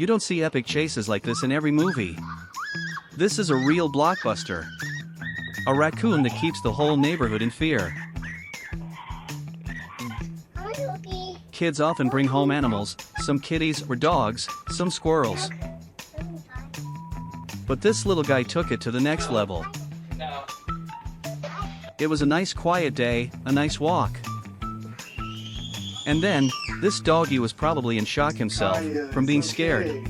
You don't see epic chases like this in every movie. This is a real blockbuster. A raccoon that keeps the whole neighborhood in fear. Kids often bring home animals, some kitties or dogs, some squirrels. But this little guy took it to the next level. It was a nice quiet day, a nice walk. And then, this doggy was probably in shock himself, from being scared.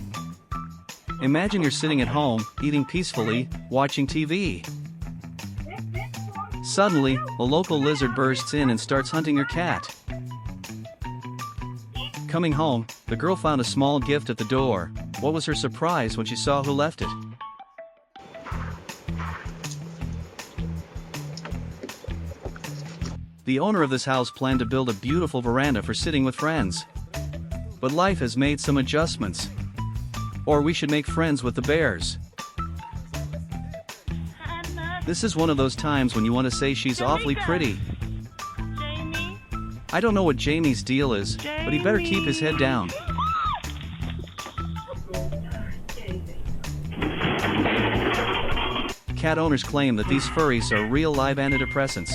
Imagine you're sitting at home, eating peacefully, watching TV. Suddenly, a local lizard bursts in and starts hunting your cat. Coming home, the girl found a small gift at the door. What was her surprise when she saw who left it? The owner of this house planned to build a beautiful veranda for sitting with friends. But life has made some adjustments. Or we should make friends with the bears. This is one of those times when you want to say she's awfully pretty. I don't know what Jamie's deal is, but he better keep his head down. Cat owners claim that these furries are real live antidepressants.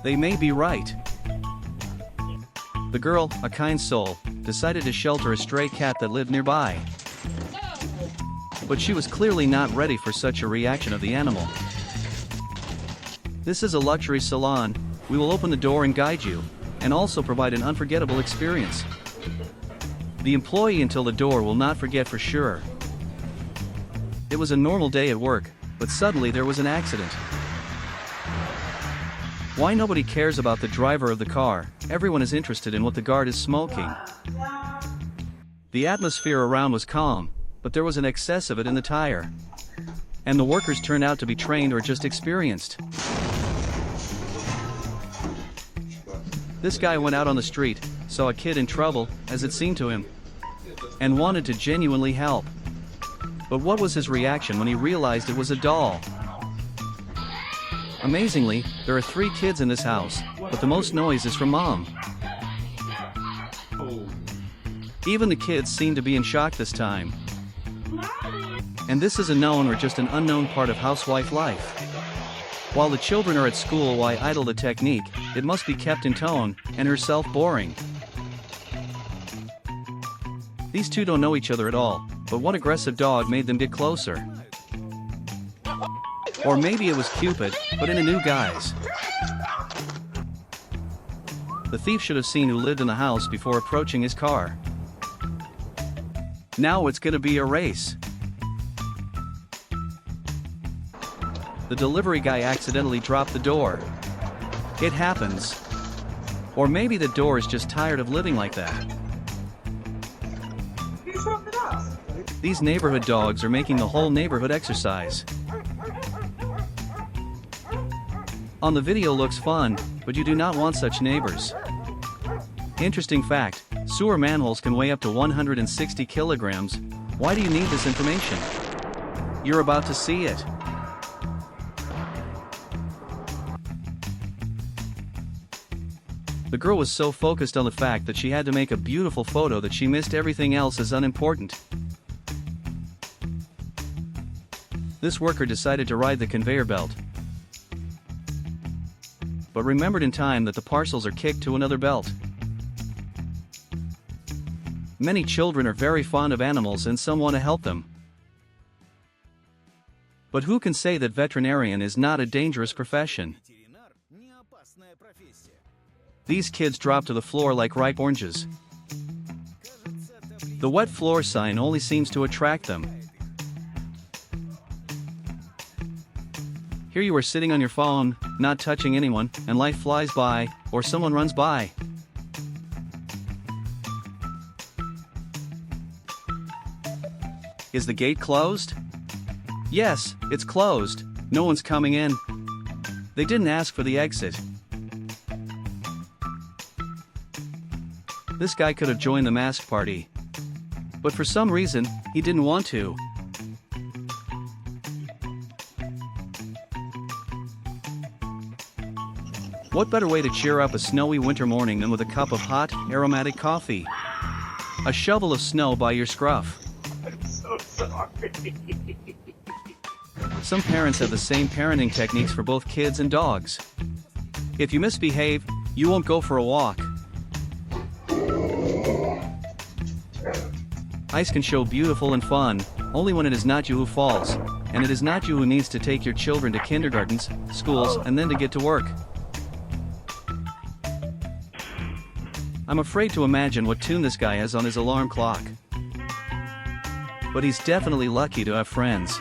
They may be right. The girl, a kind soul, decided to shelter a stray cat that lived nearby. But she was clearly not ready for such a reaction of the animal. This is a luxury salon. We will open the door and guide you, and also provide an unforgettable experience. The employee until the door will not forget for sure. It was a normal day at work, but suddenly there was an accident. Why nobody cares about the driver of the car, everyone is interested in what the guard is smoking. The atmosphere around was calm, but there was an excess of it in the tire. And the workers turned out to be trained or just experienced. This guy went out on the street, saw a kid in trouble, as it seemed to him, and wanted to genuinely help. But what was his reaction when he realized it was a doll? Amazingly, there are 3 kids in this house, but the most noise is from Mom. Even the kids seem to be in shock this time. And this is a known or just an unknown part of housewife life. While the children are at school, why idle the technique? It must be kept in tone, and herself boring. These two don't know each other at all, but what aggressive dog made them get closer? Or maybe it was Cupid, but in a new guise. The thief should have seen who lived in the house before approaching his car. Now it's gonna be a race. The delivery guy accidentally dropped the door. It happens. Or maybe the door is just tired of living like that. These neighborhood dogs are making the whole neighborhood exercise. On the video looks fun, but you do not want such neighbors. Interesting fact, sewer manholes can weigh up to 160 kilograms. Why do you need this information? You're about to see it. The girl was so focused on the fact that she had to make a beautiful photo that she missed everything else as unimportant. This worker decided to ride the conveyor belt, but remembered in time that the parcels are kicked to another belt. Many children are very fond of animals and some want to help them. But who can say that veterinarian is not a dangerous profession? These kids drop to the floor like ripe oranges. The wet floor sign only seems to attract them. Here you are sitting on your phone, not touching anyone, and life flies by, or someone runs by. Is the gate closed? Yes, it's closed. No one's coming in. They didn't ask for the exit. This guy could have joined the masked party. But for some reason, he didn't want to. What better way to cheer up a snowy winter morning than with a cup of hot, aromatic coffee? A shovel of snow by your scruff. I'm so sorry. Some parents have the same parenting techniques for both kids and dogs. If you misbehave, you won't go for a walk. Ice can show beautiful and fun, only when it is not you who falls, and it is not you who needs to take your children to kindergartens, schools, and then to get to work. I'm afraid to imagine what tune this guy has on his alarm clock. But he's definitely lucky to have friends.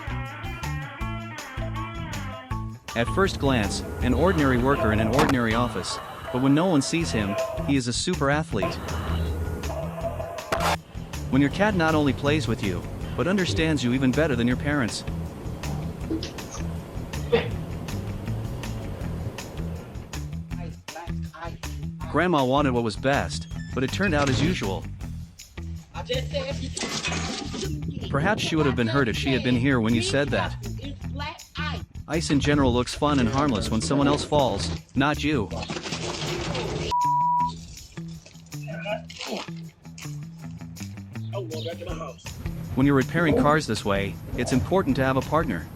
At first glance, an ordinary worker in an ordinary office, but when no one sees him, he is a super athlete. When your cat not only plays with you, but understands you even better than your parents. Grandma wanted what was best, but it turned out as usual. Perhaps she would have been hurt if she had been here when you said that. Ice in general looks fun and harmless when someone else falls, not you. When you're repairing cars this way, it's important to have a partner.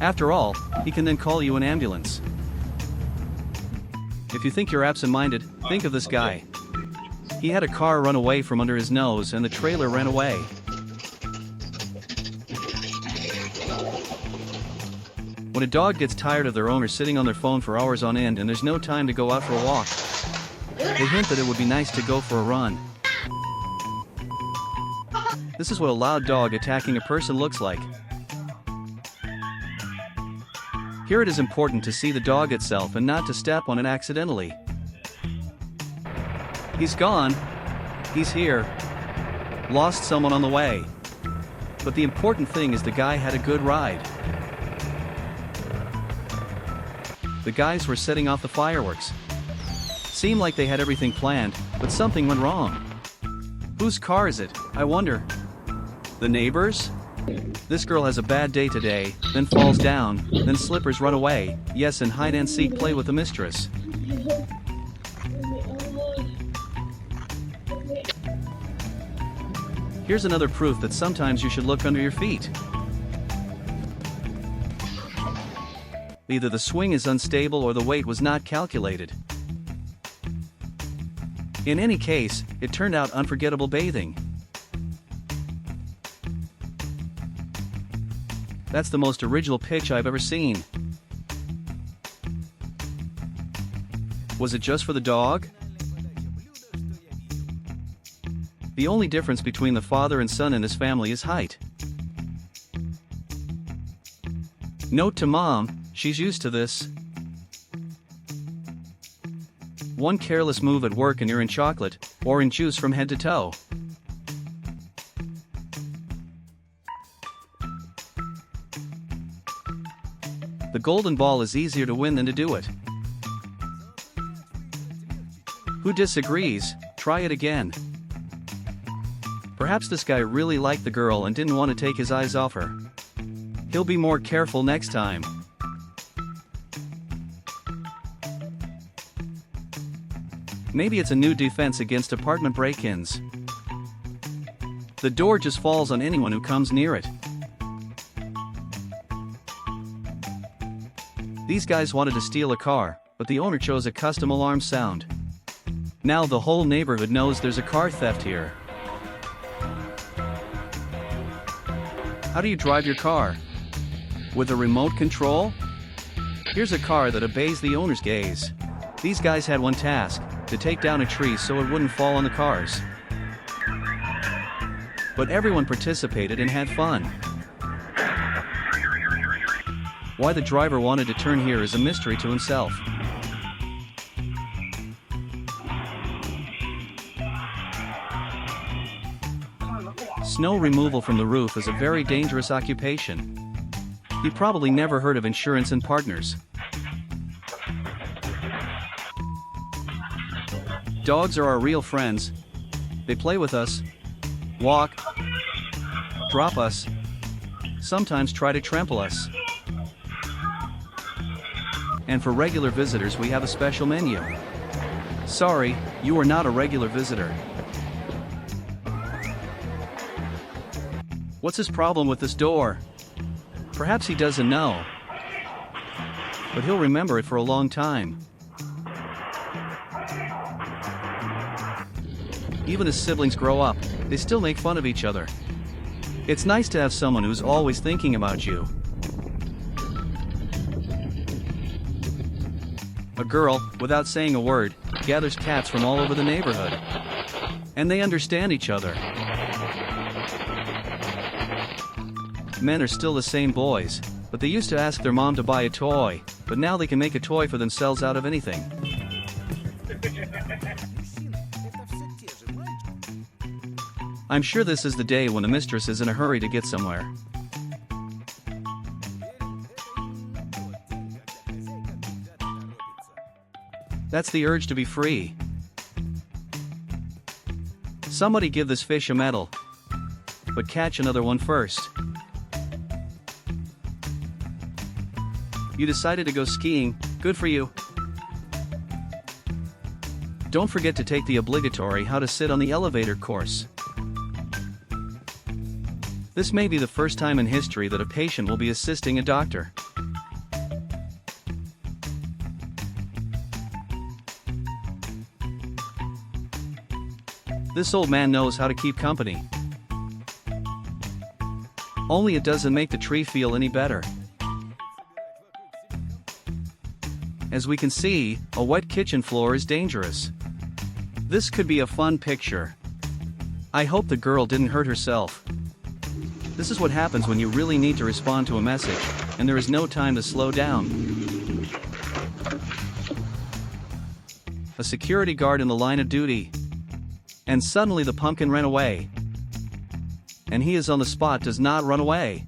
After all, he can then call you an ambulance. If you think you're absent-minded, think of this guy. He had a car run away from under his nose and the trailer ran away. When a dog gets tired of their owner sitting on their phone for hours on end and there's no time to go out for a walk, they hint that it would be nice to go for a run. This is what a loud dog attacking a person looks like. Here it is important to see the dog itself and not to step on it accidentally. He's gone. He's here. Lost someone on the way. But the important thing is the guy had a good ride. The guys were setting off the fireworks. Seemed like they had everything planned, but something went wrong. Whose car is it, I wonder? The neighbor's? This girl has a bad day today, then falls down, then slippers run away, yes, and hide and seek play with the mistress. Here's another proof that sometimes you should look under your feet. Either the swing is unstable or the weight was not calculated. In any case, it turned out unforgettable bathing. That's the most original pitch I've ever seen. Was it just for the dog? The only difference between the father and son in this family is height. Note to mom, she's used to this. One careless move at work and you're in chocolate, or in juice from head to toe. The golden ball is easier to win than to do it. Who disagrees? Try it again. Perhaps this guy really liked the girl and didn't want to take his eyes off her. He'll be more careful next time. Maybe it's a new defense against apartment break-ins. The door just falls on anyone who comes near it. These guys wanted to steal a car, but the owner chose a custom alarm sound. Now the whole neighborhood knows there's a car theft here. How do you drive your car? With a remote control? Here's a car that obeys the owner's gaze. These guys had one task, to take down a tree so it wouldn't fall on the cars. But everyone participated and had fun. Why the driver wanted to turn here is a mystery to himself. Snow removal from the roof is a very dangerous occupation. You probably never heard of insurance and partners. Dogs are our real friends. They play with us, walk, drop us, sometimes try to trample us. And for regular visitors we have a special menu. Sorry, you are not a regular visitor. What's his problem with this door? Perhaps he doesn't know. But he'll remember it for a long time. Even as siblings grow up, they still make fun of each other. It's nice to have someone who's always thinking about you. A girl, without saying a word, gathers cats from all over the neighborhood. And they understand each other. Men are still the same boys, but they used to ask their mom to buy a toy, but now they can make a toy for themselves out of anything. I'm sure this is the day when a mistress is in a hurry to get somewhere. That's the urge to be free. Somebody give this fish a medal. But catch another one first. You decided to go skiing, good for you. Don't forget to take the obligatory how to sit on the elevator course. This may be the first time in history that a patient will be assisting a doctor. This old man knows how to keep company. Only it doesn't make the tree feel any better. As we can see, a wet kitchen floor is dangerous. This could be a fun picture. I hope the girl didn't hurt herself. This is what happens when you really need to respond to a message, and there is no time to slow down. A security guard in the line of duty. And suddenly the pumpkin ran away. And he is on the spot, does not run away.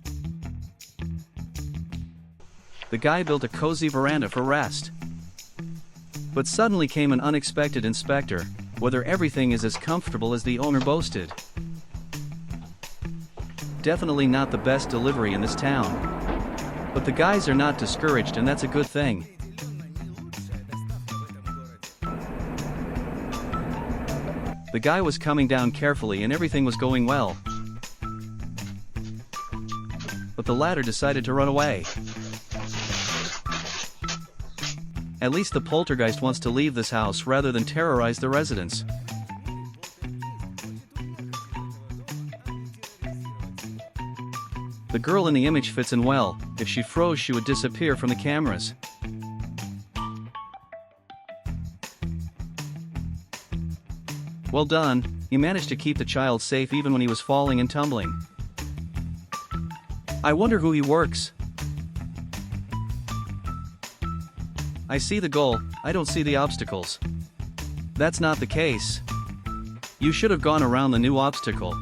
The guy built a cozy veranda for rest. But suddenly came an unexpected inspector, whether everything is as comfortable as the owner boasted. Definitely not the best delivery in this town. But the guys are not discouraged, and that's a good thing. The guy was coming down carefully and everything was going well. But the latter decided to run away. At least the poltergeist wants to leave this house rather than terrorize the residents. The girl in the image fits in well. If she froze, she would disappear from the cameras. Well done, you managed to keep the child safe even when he was falling and tumbling. I wonder who he works. I see the goal, I don't see the obstacles. That's not the case. You should have gone around the new obstacle.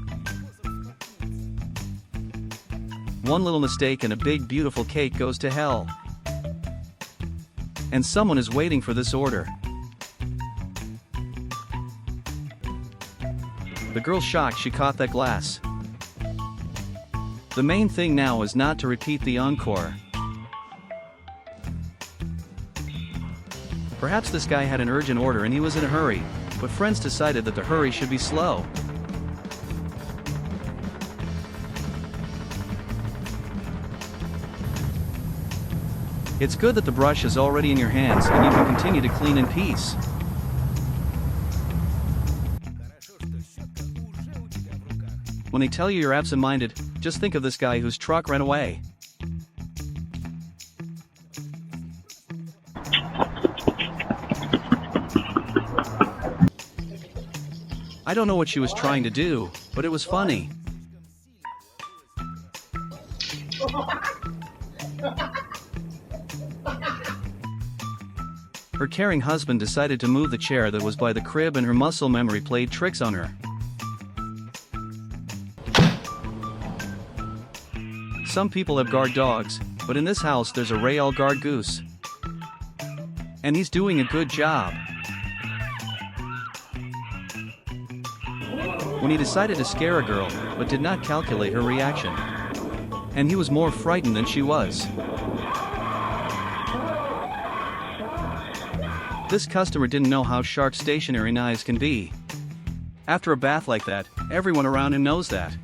One little mistake and a big beautiful cake goes to hell. And someone is waiting for this order. The girl's shocked she caught that glass. The main thing now is not to repeat the encore. Perhaps this guy had an urgent order and he was in a hurry, but friends decided that the hurry should be slow. It's good that the brush is already in your hands and you can continue to clean in peace. When they tell you you're absent-minded, just think of this guy whose truck ran away. I don't know what she was trying to do, but it was funny. Her caring husband decided to move the chair that was by the crib, and her muscle memory played tricks on her. Some people have guard dogs, but in this house there's a real guard goose. And he's doing a good job. When he decided to scare a girl, but did not calculate her reaction. And he was more frightened than she was. This customer didn't know how sharp stationary knives can be. After a bath like that, everyone around him knows that.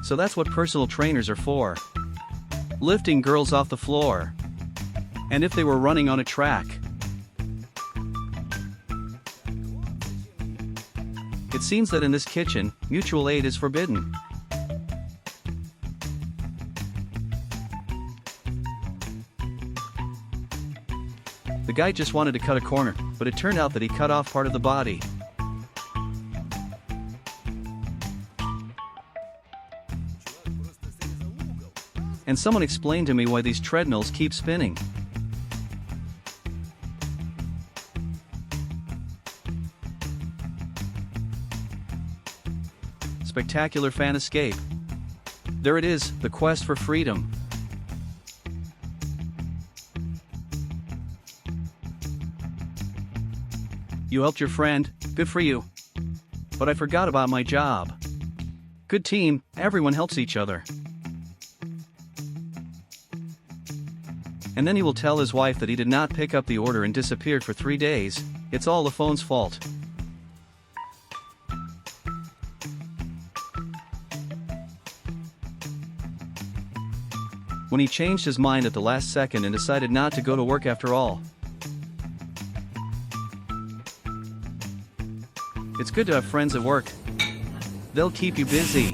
So that's what personal trainers are for. Lifting girls off the floor. And if they were running on a track. It seems that in this kitchen, mutual aid is forbidden. The guy just wanted to cut a corner, but it turned out that he cut off part of the body. And someone explained to me why these treadmills keep spinning. Spectacular fan escape. There it is, the quest for freedom. You helped your friend, good for you. But I forgot about my job. Good team, everyone helps each other. And then he will tell his wife that he did not pick up the order and disappeared for 3 days. It's all the phone's fault. When he changed his mind at the last second and decided not to go to work after all. It's good to have friends at work. They'll keep you busy.